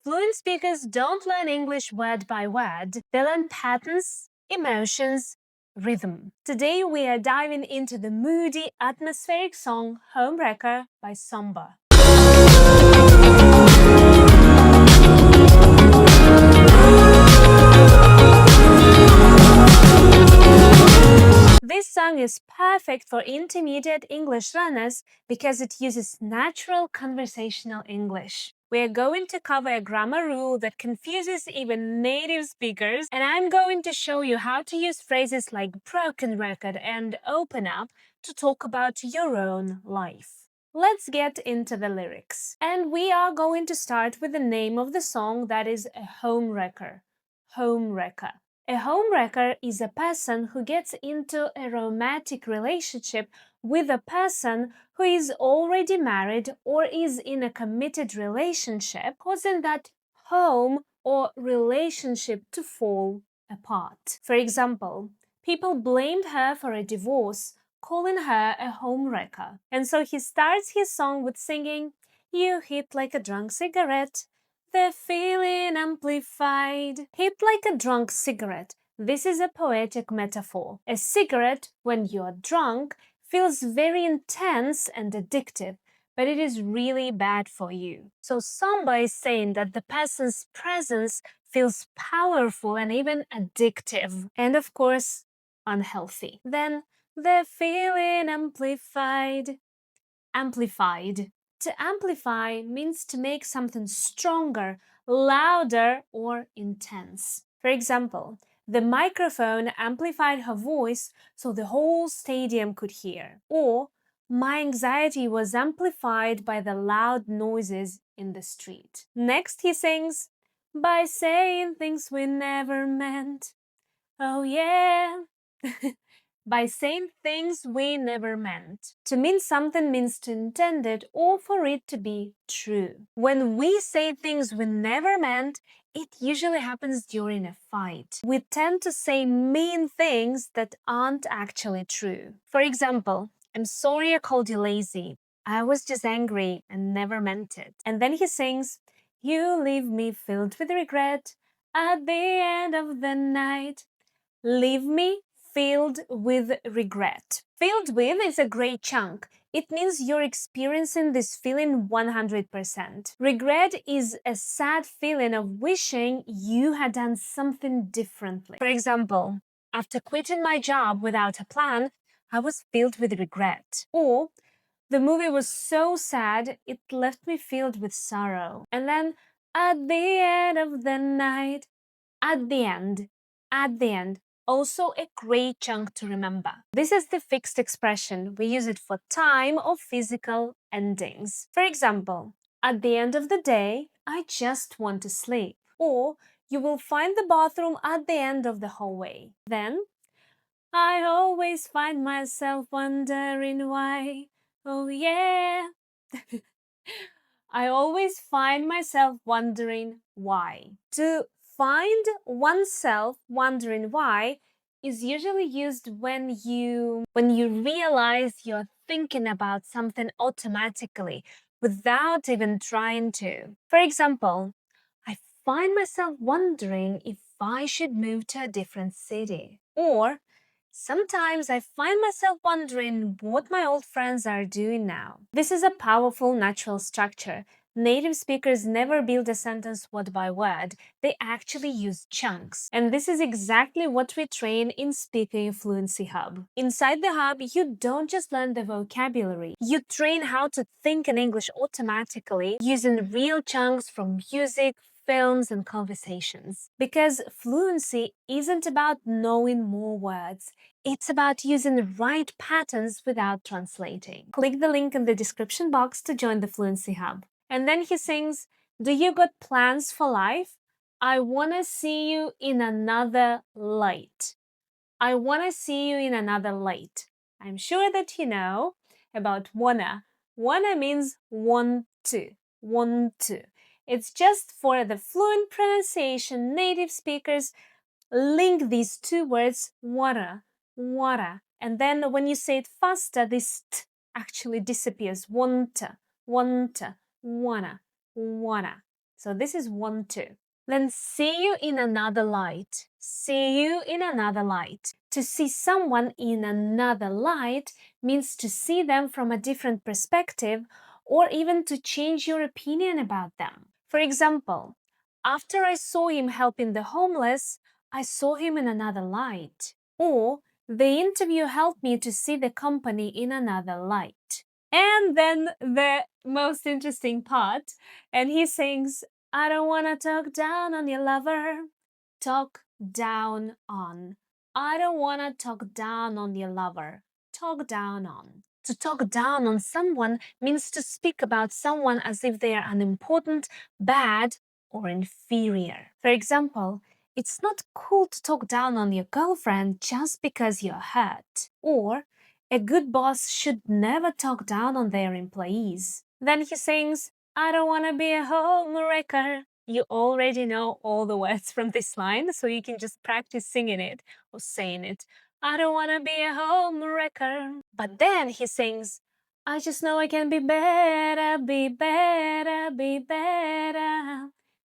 Fluent speakers don't learn English word by word, they learn patterns, emotions, rhythm. Today we are diving into the moody, atmospheric song Homewrecker by SOMBR. This song is perfect for intermediate English learners because it uses natural conversational English. We are going to cover a grammar rule that confuses even native speakers, and I'm going to show you how to use phrases like broken record and open up to talk about your own life. Let's get into the lyrics. And we are going to start with the name of the song, that is a homewrecker. Homewrecker. A homewrecker is a person who gets into a romantic relationship with a person who is already married or is in a committed relationship, causing that home or relationship to fall apart. For example, people blamed her for a divorce, calling her a homewrecker. And so he starts his song with singing, "You hit like a drunk cigarette, the feeling amplified." Hit like a drunk cigarette. This is a poetic metaphor. A cigarette, when you're drunk, feels very intense and addictive, but it is really bad for you. So SOMBR is saying that the person's presence feels powerful and even addictive, and of course, unhealthy. Then, the feeling amplified. Amplified. To amplify means to make something stronger, louder, or intense. For example, the microphone amplified her voice so the whole stadium could hear. Or, my anxiety was amplified by the loud noises in the street. Next he sings, by saying things we never meant. Oh yeah. By saying things we never meant. To mean something means to intend it or for it to be true. When we say things we never meant, it usually happens during a fight. We tend to say mean things that aren't actually true. For example, I'm sorry I called you lazy. I was just angry and never meant it. And then he sings, you leave me filled with regret at the end of the night. Leave me filled with regret. Filled with is a great chunk. It means you're experiencing this feeling 100%. Regret is a sad feeling of wishing you had done something differently. For example, after quitting my job without a plan, I was filled with regret. Or, the movie was so sad, it left me filled with sorrow. And then, at the end of the night, at the end. Also a great chunk to remember. This is the fixed expression. We use it for time or physical endings. For example, at the end of the day, I just want to sleep. Or, you will find the bathroom at the end of the hallway. Then, I always find myself wondering why. Oh yeah. I always find myself wondering why. To find oneself wondering why is usually used when you realize you're thinking about something automatically without even trying to. For example, I find myself wondering if I should move to a different city. Or, sometimes I find myself wondering what my old friends are doing now. This is a powerful natural structure. Native speakers never build a sentence word by word, they actually use chunks. And this is exactly what we train in Speaking Fluency Hub. Inside the Hub, you don't just learn the vocabulary, you train how to think in English automatically using real chunks from music, films, and conversations. Because fluency isn't about knowing more words, it's about using the right patterns without translating. Click the link in the description box to join the Fluency Hub. And then he sings, do you got plans for life? I wanna see you in another light. I wanna see you in another light. I'm sure that you know about wanna. Wanna means want to. Want to. It's just for the fluent pronunciation native speakers, link these two words, wanna, and then when you say it faster, this t actually disappears. Want, wanna. So this is want to. Then see you in another light. See you in another light. To see someone in another light means to see them from a different perspective or even to change your opinion about them. For example, after I saw him helping the homeless, I saw him in another light. Or the interview helped me to see the company in another light. And then the most interesting part, and he sings, I don't want to talk down on your lover. Talk down on. I don't want to talk down on your lover. Talk down on. To talk down on someone means to speak about someone as if they are unimportant, bad, or inferior. For example, it's not cool to talk down on your girlfriend just because you're hurt. Or, a good boss should never talk down on their employees. Then he sings, I don't want to be a homewrecker. You already know all the words from this line, so you can just practice singing it or saying it. I don't want to be a homewrecker. But then he sings, I just know I can be better, be better, be better.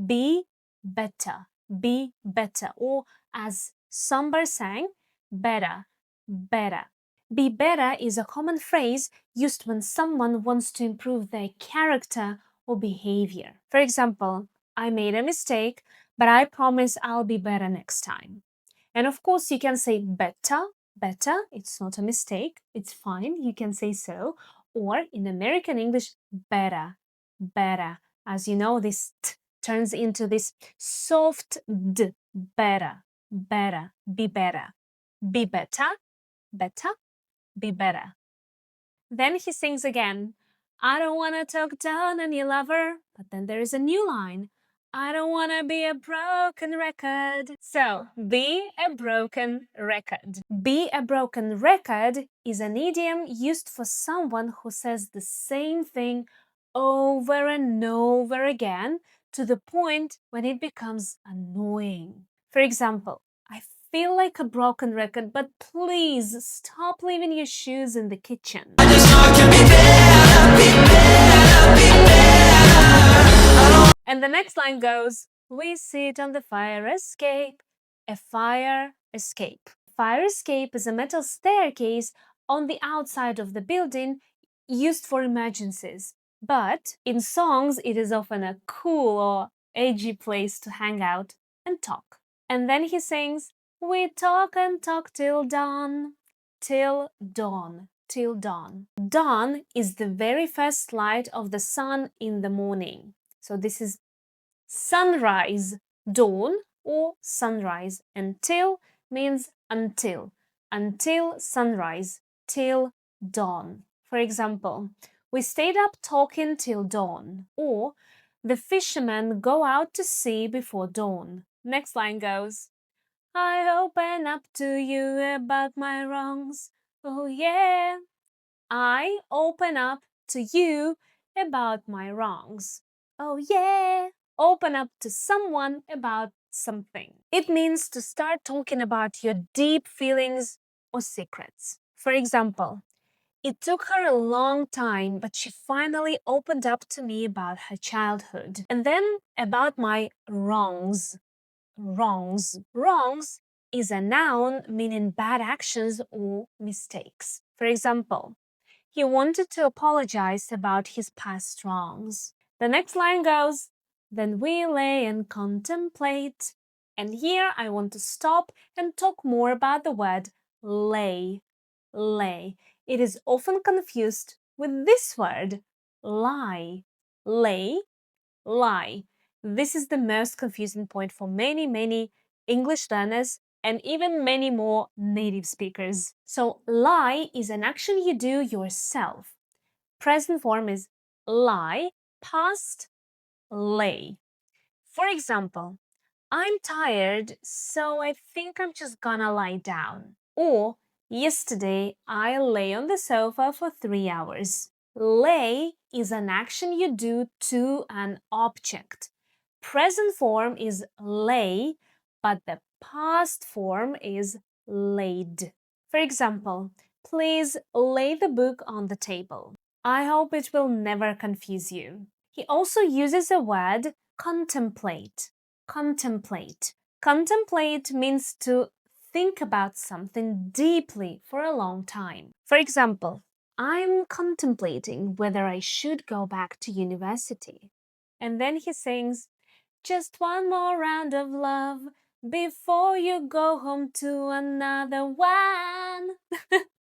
Be better, be better. Or as SOMBR sang, better, better. Be better is a common phrase used when someone wants to improve their character or behavior. For example, I made a mistake, but I promise I'll be better next time. And of course, you can say better, better. It's not a mistake. It's fine. You can say so. Or in American English, better, better. As you know, this t turns into this soft d, better, better, be better. Be better, better, be better. Then he sings again, I don't want to talk down on your lover. But then there is a new line, I don't want to be a broken record. So, be a broken record. Be a broken record is an idiom used for someone who says the same thing over and over again to the point when it becomes annoying. For example, I feel like a broken record, but please stop leaving your shoes in the kitchen. And the next line goes, we sit on the fire escape. A fire escape. Fire escape is a metal staircase on the outside of the building used for emergencies. But in songs, it is often a cool or edgy place to hang out and talk. And then he sings, we talk and talk till dawn, till dawn, till dawn. Dawn is the very first light of the sun in the morning. So this is sunrise, dawn or sunrise, and till means until sunrise, till dawn. For example, we stayed up talking till dawn, or the fishermen go out to sea before dawn. Next line goes, I open up to you about my wrongs, oh yeah. I open up to you about my wrongs, oh yeah. Open up to someone about something. It means to start talking about your deep feelings or secrets. For example, it took her a long time, but she finally opened up to me about her childhood. And then about my wrongs. Wrongs. Wrongs is a noun meaning bad actions or mistakes. For example, he wanted to apologize about his past wrongs. The next line goes, then we lay and contemplate. And here I want to stop and talk more about the word lay. Lay. It is often confused with this word, lie. Lay, lie. This is the most confusing point for many English learners and even many more native speakers. So lie is an action you do yourself. Present form is lie, past lay. For example, I'm tired, so I think I'm just gonna lie down. Or, yesterday I lay on the sofa for 3 hours. Lay is an action you do to an object. Present form is lay, but the past form is laid. For example, please lay the book on the table. I hope it will never confuse you. He also uses a word contemplate, contemplate. Contemplate means to think about something deeply for a long time. For example, I'm contemplating whether I should go back to university. And then he sings, just one more round of love before you go home to another one.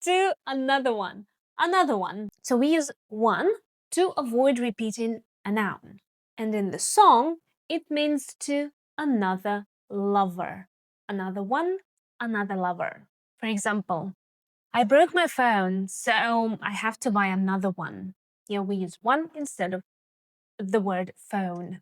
To another one, another one. So we use one to avoid repeating a noun. And in the song, it means to another lover. Another one, another lover. For example, I broke my phone, so I have to buy another one. Here we use one instead of the word phone.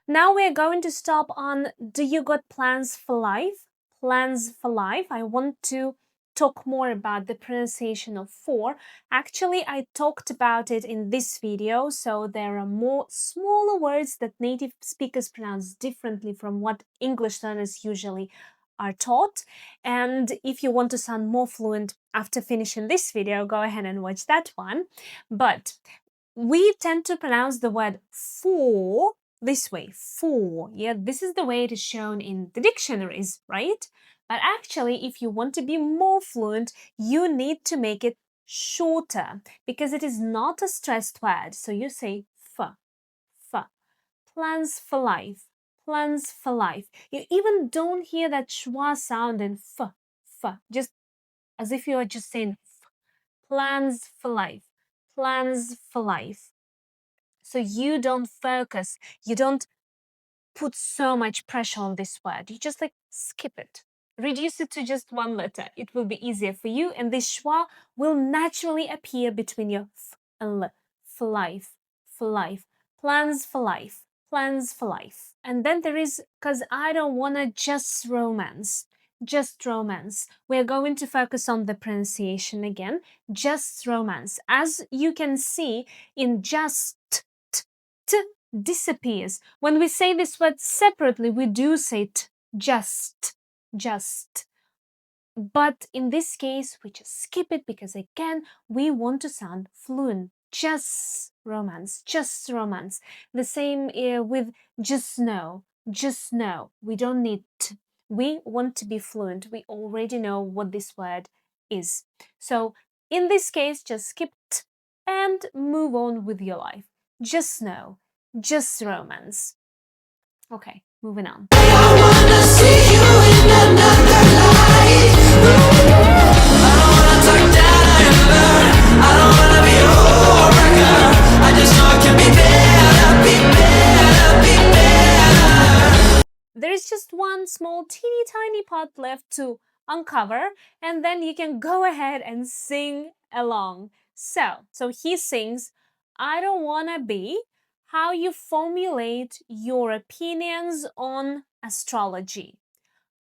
Now we're going to stop on do you got plans for life? Plans for life. I want to talk more about the pronunciation of for. Actually, I talked about it in this video, so there are more smaller words that native speakers pronounce differently from what English learners usually are taught. And if you want to sound more fluent after finishing this video, go ahead and watch that one. But we tend to pronounce the word for this way, for. Yeah, this is the way it is shown in the dictionaries, right? But actually, if you want to be more fluent, you need to make it shorter because it is not a stressed word. So you say f, f. Plans for life, plans for life. You even don't hear that schwa sound in f, f, just as if you are just saying f. Plans for life, plans for life. So you don't focus, you don't put so much pressure on this word. You just like skip it. Reduce it to just one letter. It will be easier for you, and this schwa will naturally appear between your f and l. For life, for life. Plans for life, plans for life. And then there is, because I don't want to just romance. Just romance. We're going to focus on the pronunciation again. Just romance. As you can see, in just t disappears. When we say this word separately, we do say t, just. But in this case, we just skip it because again, we want to sound fluent. Just romance, just romance. The same with just know, just know. We don't need t. We want to be fluent. We already know what this word is. So in this case, just skip t and move on with your life. Just know, just romance. Okay, moving on. I wanna see you in another life. I don't wanna talk down ever. I don't wanna be a homewrecker. I just know it can be better, be better, be better. There is just one small teeny tiny part left to uncover, and then you can go ahead and sing along. So he sings, I don't wanna be, how you formulate your opinions on astrology.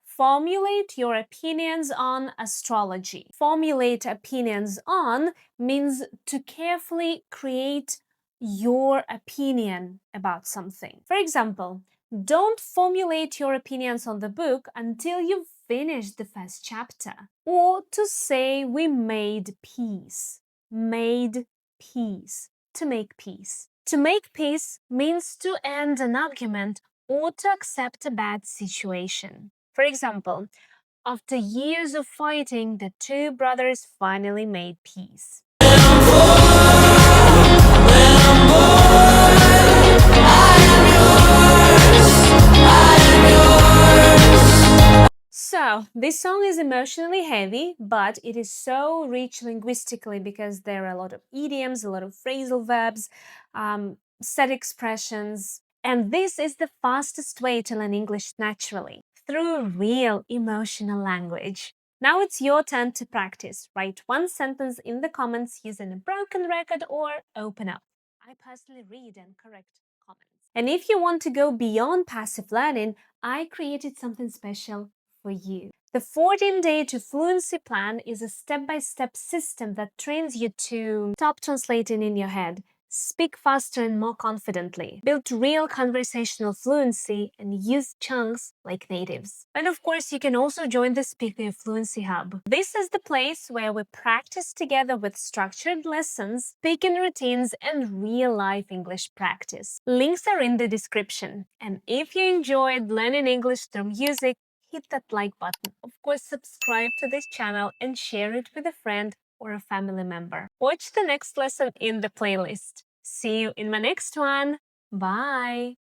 Formulate your opinions on astrology. Formulate opinions on means to carefully create your opinion about something. For example, don't formulate your opinions on the book until you've finished the first chapter. Or to say we made peace. Made peace. To make peace. To make peace means to end an argument or to accept a bad situation. For example, after years of fighting, the two brothers finally made peace. So, this song is emotionally heavy, but it is so rich linguistically because there are a lot of idioms, a lot of phrasal verbs, set expressions, and this is the fastest way to learn English naturally, through real emotional language. Now it's your turn to practice. Write one sentence in the comments using a broken record or open up. I personally read and correct comments. And if you want to go beyond passive learning, I created something special for you. The 14-Day to Fluency Plan is a step-by-step system that trains you to stop translating in your head, Speak faster and more confidently. Build real conversational fluency and use chunks like natives. And of course, you can also join the Speaking Fluency Hub. This is the place where we practice together with structured lessons, speaking routines, and real-life English practice. Links are in the description. And if you enjoyed learning English through music, hit that like button. Of course, subscribe to this channel and share it with a friend or a family member. Watch the next lesson in the playlist. See you in my next one. Bye!